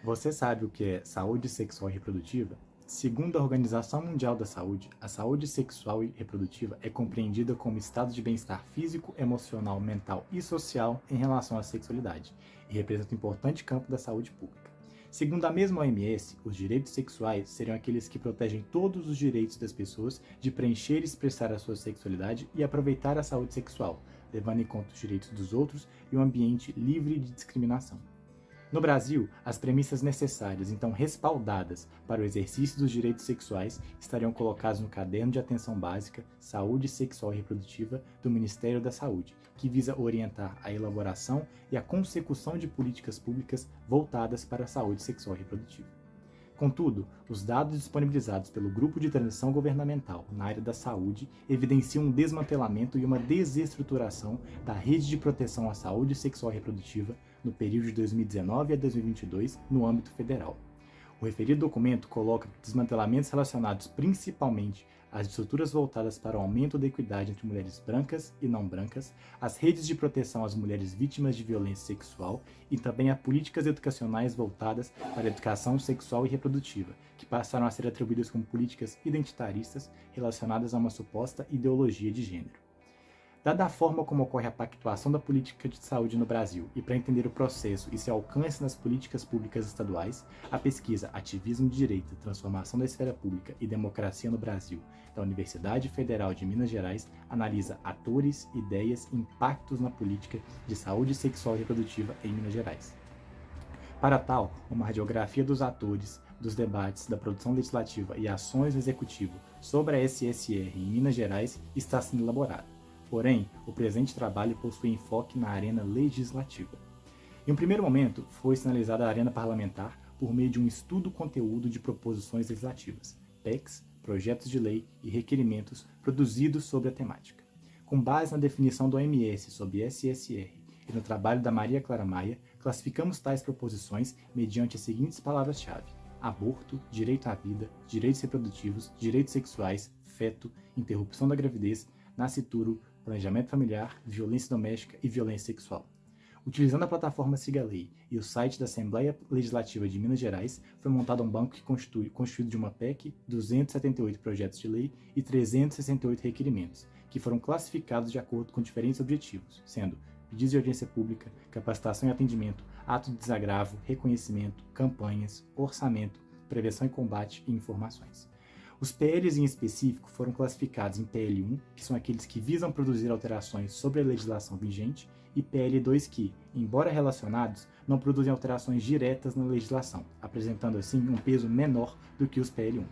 Você sabe o que é saúde sexual e reprodutiva? Segundo a Organização Mundial da Saúde, a saúde sexual e reprodutiva é compreendida como estado de bem-estar físico, emocional, mental e social em relação à sexualidade, e representa um importante campo da saúde pública. Segundo a mesma OMS, os direitos sexuais seriam aqueles que protegem todos os direitos das pessoas de preencher e expressar a sua sexualidade e aproveitar a saúde sexual, levando em conta os direitos dos outros e um ambiente livre de discriminação. No Brasil, as premissas necessárias, então respaldadas, para o exercício dos direitos sexuais estariam colocadas no Caderno de Atenção Básica Saúde Sexual e Reprodutiva do Ministério da Saúde, que visa orientar a elaboração e a consecução de políticas públicas voltadas para a saúde sexual e reprodutiva. Contudo, os dados disponibilizados pelo Grupo de Transição Governamental na área da saúde evidenciam um desmantelamento e uma desestruturação da rede de proteção à saúde sexual e reprodutiva no período de 2019 a 2022 no âmbito federal. O referido documento coloca desmantelamentos relacionados principalmente às estruturas voltadas para o aumento da equidade entre mulheres brancas e não brancas, as redes de proteção às mulheres vítimas de violência sexual e também a políticas educacionais voltadas para a educação sexual e reprodutiva, que passaram a ser atribuídas como políticas identitaristas relacionadas a uma suposta ideologia de gênero. Dada a forma como ocorre a pactuação da política de saúde no Brasil e para entender o processo e seu alcance nas políticas públicas estaduais, a pesquisa Ativismo de Direita, Transformação da Esfera Pública e Democracia no Brasil, da Universidade Federal de Minas Gerais, analisa atores, ideias e impactos na política de saúde sexual e reprodutiva em Minas Gerais. Para tal, uma radiografia dos atores, dos debates, da produção legislativa e ações do Executivo sobre a SSR em Minas Gerais está sendo elaborada. Porém, o presente trabalho possui enfoque na arena legislativa. Em um primeiro momento, foi sinalizada a arena parlamentar por meio de um estudo-conteúdo de proposições legislativas, PECs, projetos de lei e requerimentos produzidos sobre a temática. Com base na definição do OMS sobre SSR e no trabalho da Maria Clara Maia, classificamos tais proposições mediante as seguintes palavras-chave: aborto, direito à vida, direitos reprodutivos, direitos sexuais, feto, interrupção da gravidez, nascituro, planejamento familiar, violência doméstica e violência sexual. Utilizando a plataforma Siga Lei e o site da Assembleia Legislativa de Minas Gerais, foi montado um banco constituído de uma PEC, 278 projetos de lei e 368 requerimentos, que foram classificados de acordo com diferentes objetivos, sendo pedidos de audiência pública, capacitação e atendimento, ato de desagravo, reconhecimento, campanhas, orçamento, prevenção e combate e informações. Os PLs em específico foram classificados em PL1, que são aqueles que visam produzir alterações sobre a legislação vigente, e PL2 que, embora relacionados, não produzem alterações diretas na legislação, apresentando assim um peso menor do que os PL1.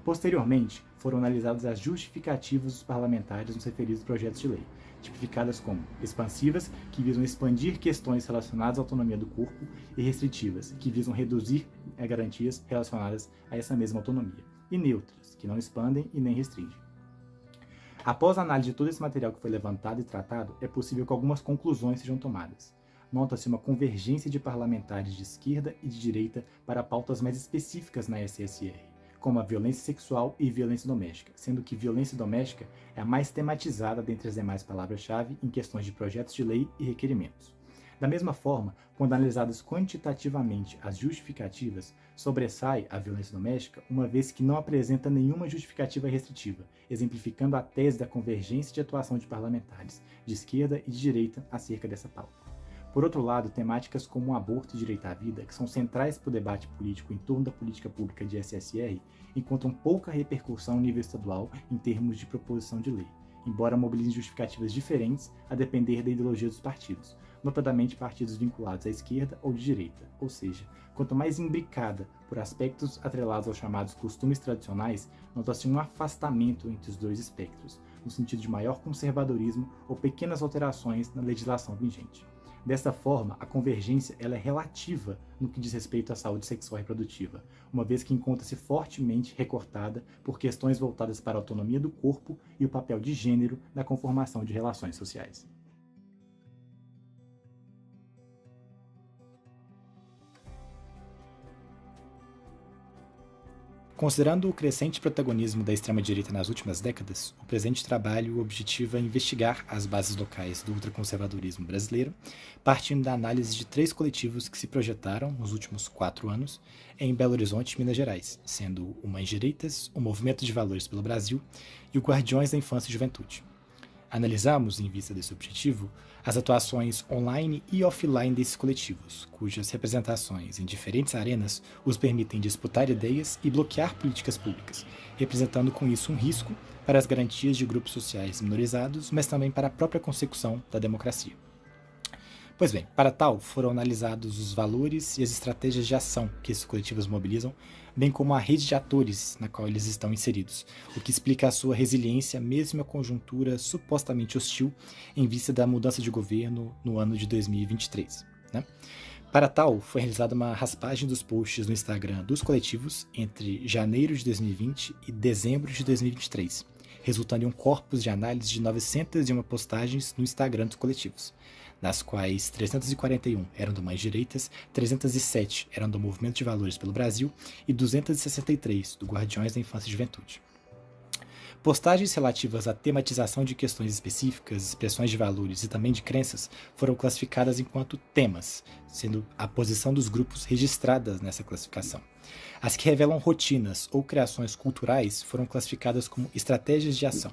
Posteriormente, foram analisadas as justificativas dos parlamentares nos referidos projetos de lei, tipificadas como expansivas, que visam expandir questões relacionadas à autonomia do corpo, e restritivas, que visam reduzir garantias relacionadas a essa mesma autonomia, e neutras, que não expandem e nem restringem. Após a análise de todo esse material que foi levantado e tratado, é possível que algumas conclusões sejam tomadas. Nota-se uma convergência de parlamentares de esquerda e de direita para pautas mais específicas na SSR, como a violência sexual e violência doméstica, sendo que violência doméstica é a mais tematizada dentre as demais palavras-chave em questões de projetos de lei e requerimentos. Da mesma forma, quando analisadas quantitativamente as justificativas, sobressai a violência doméstica, uma vez que não apresenta nenhuma justificativa restritiva, exemplificando a tese da convergência de atuação de parlamentares, de esquerda e de direita, acerca dessa pauta. Por outro lado, temáticas como o aborto e direito à vida, que são centrais para o debate político em torno da política pública de SSR, encontram pouca repercussão no nível estadual em termos de proposição de lei, embora mobilizem justificativas diferentes a depender da ideologia dos partidos, notadamente partidos vinculados à esquerda ou de direita, ou seja, quanto mais imbricada por aspectos atrelados aos chamados costumes tradicionais, nota-se um afastamento entre os dois espectros, no sentido de maior conservadorismo ou pequenas alterações na legislação vigente. Desta forma, a convergência ela é relativa no que diz respeito à saúde sexual e reprodutiva, uma vez que encontra-se fortemente recortada por questões voltadas para a autonomia do corpo e o papel de gênero na conformação de relações sociais. Considerando o crescente protagonismo da extrema-direita nas últimas décadas, o presente trabalho objetiva investigar as bases locais do ultraconservadorismo brasileiro, partindo da análise de 3 coletivos que se projetaram, nos últimos 4 anos, em Belo Horizonte e Minas Gerais, sendo o Mães Direitas, o Movimento de Valores pelo Brasil e o Guardiões da Infância e Juventude. Analisamos, em vista desse objetivo, as atuações online e offline desses coletivos, cujas representações em diferentes arenas os permitem disputar ideias e bloquear políticas públicas, representando com isso um risco para as garantias de grupos sociais minorizados, mas também para a própria consecução da democracia. Pois bem, para tal, foram analisados os valores e as estratégias de ação que esses coletivos mobilizam, bem como a rede de atores na qual eles estão inseridos, o que explica a sua resiliência mesmo à conjuntura supostamente hostil em vista da mudança de governo no ano de 2023. Né? Para tal, foi realizada uma raspagem dos posts no Instagram dos coletivos entre janeiro de 2020 e dezembro de 2023, resultando em um corpus de análise de 901 postagens no Instagram dos coletivos, das quais 341 eram do Mães Direitas, 307 eram do Movimento de Valores pelo Brasil e 263 do Guardiões da Infância e Juventude. Postagens relativas à tematização de questões específicas, expressões de valores e também de crenças foram classificadas enquanto temas, sendo a posição dos grupos registradas nessa classificação. As que revelam rotinas ou criações culturais foram classificadas como estratégias de ação.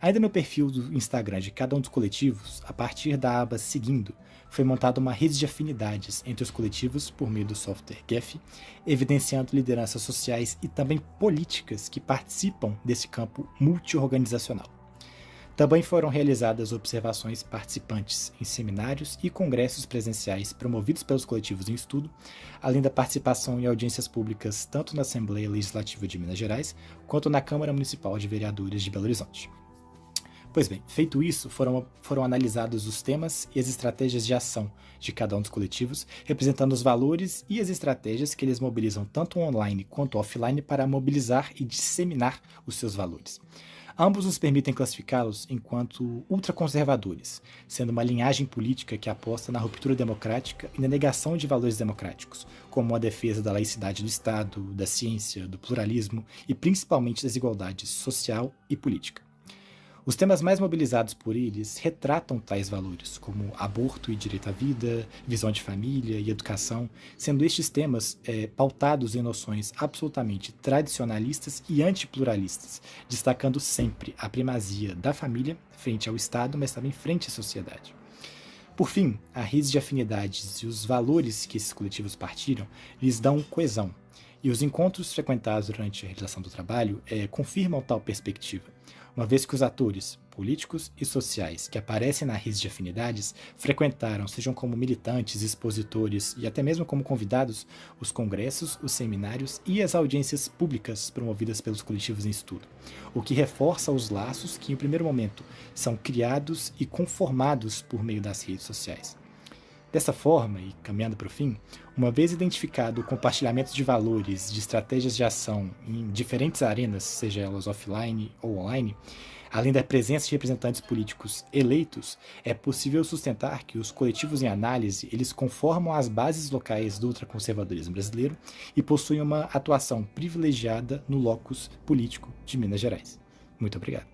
Ainda no perfil do Instagram de cada um dos coletivos, a partir da aba Seguindo, foi montada uma rede de afinidades entre os coletivos por meio do software Gephi, evidenciando lideranças sociais e também políticas que participam desse campo multi-organizacional. Também foram realizadas observações participantes em seminários e congressos presenciais promovidos pelos coletivos em estudo, além da participação em audiências públicas tanto na Assembleia Legislativa de Minas Gerais quanto na Câmara Municipal de Vereadores de Belo Horizonte. Pois bem, feito isso, foram analisados os temas e as estratégias de ação de cada um dos coletivos, representando os valores e as estratégias que eles mobilizam tanto online quanto offline para mobilizar e disseminar os seus valores. Ambos nos permitem classificá-los enquanto ultraconservadores, sendo uma linhagem política que aposta na ruptura democrática e na negação de valores democráticos, como a defesa da laicidade do Estado, da ciência, do pluralismo e principalmente das igualdades social e política. Os temas mais mobilizados por eles retratam tais valores, como aborto e direito à vida, visão de família e educação, sendo estes temas pautados em noções absolutamente tradicionalistas e antipluralistas, destacando sempre a primazia da família frente ao Estado, mas também frente à sociedade. Por fim, a rede de afinidades e os valores que esses coletivos partilham lhes dão coesão, e os encontros frequentados durante a realização do trabalho confirmam tal perspectiva, uma vez que os atores políticos e sociais que aparecem na rede de afinidades frequentaram, sejam como militantes, expositores e até mesmo como convidados, os congressos, os seminários e as audiências públicas promovidas pelos coletivos em estudo, o que reforça os laços que, em primeiro momento, são criados e conformados por meio das redes sociais. Dessa forma, e caminhando para o fim, uma vez identificado o compartilhamento de valores, de estratégias de ação em diferentes arenas, seja elas offline ou online, além da presença de representantes políticos eleitos, é possível sustentar que os coletivos em análise eles conformam as bases locais do ultraconservadorismo brasileiro e possuem uma atuação privilegiada no locus político de Minas Gerais. Muito obrigado.